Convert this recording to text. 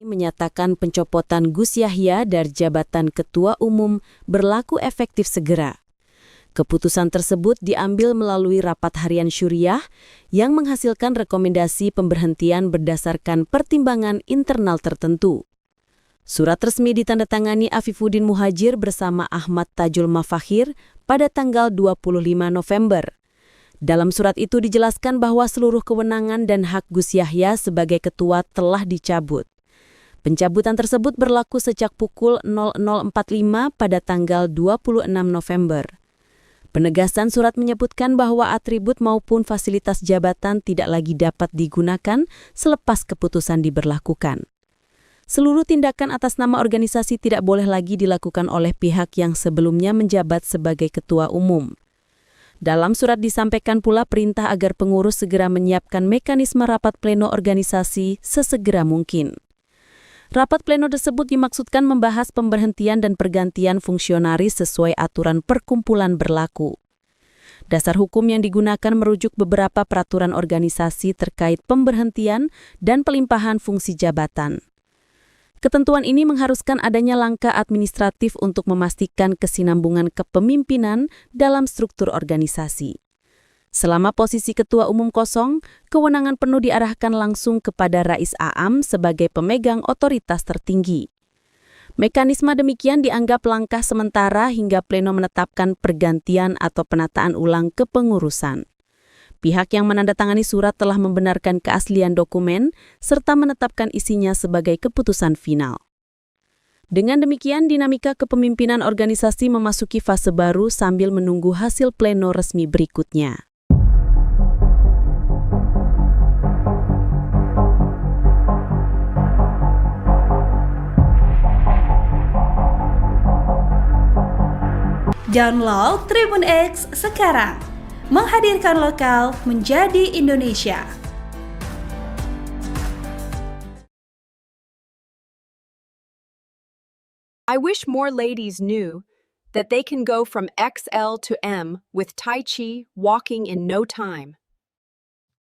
menyatakan pencopotan Gus Yahya dari jabatan Ketua Umum berlaku efektif segera. Keputusan tersebut diambil melalui rapat harian syuriah yang menghasilkan rekomendasi pemberhentian berdasarkan pertimbangan internal tertentu. Surat resmi ditandatangani Afifuddin Muhajir bersama Ahmad Tajul Mafakhir pada tanggal 25 November. Dalam surat itu dijelaskan bahwa seluruh kewenangan dan hak Gus Yahya sebagai ketua telah dicabut. Pencabutan tersebut berlaku sejak pukul 00.45 pada tanggal 26 November. Penegasan surat menyebutkan bahwa atribut maupun fasilitas jabatan tidak lagi dapat digunakan selepas keputusan diberlakukan. Seluruh tindakan atas nama organisasi tidak boleh lagi dilakukan oleh pihak yang sebelumnya menjabat sebagai ketua umum. Dalam surat disampaikan pula perintah agar pengurus segera menyiapkan mekanisme rapat pleno organisasi sesegera mungkin. Rapat pleno tersebut dimaksudkan membahas pemberhentian dan pergantian fungsionaris sesuai aturan perkumpulan berlaku. Dasar hukum yang digunakan merujuk beberapa peraturan organisasi terkait pemberhentian dan pelimpahan fungsi jabatan. Ketentuan ini mengharuskan adanya langkah administratif untuk memastikan kesinambungan kepemimpinan dalam struktur organisasi. Selama posisi ketua umum kosong, kewenangan penuh diarahkan langsung kepada Rais Aam sebagai pemegang otoritas tertinggi. Mekanisme demikian dianggap langkah sementara hingga pleno menetapkan pergantian atau penataan ulang kepengurusan. Pihak yang menandatangani surat telah membenarkan keaslian dokumen serta menetapkan isinya sebagai keputusan final. Dengan demikian, dinamika kepemimpinan organisasi memasuki fase baru sambil menunggu hasil pleno resmi berikutnya. Download Tribun X sekarang. Menghadirkan lokal menjadi Indonesia. I wish more ladies knew that they can go from XL to M with Tai Chi walking in no time.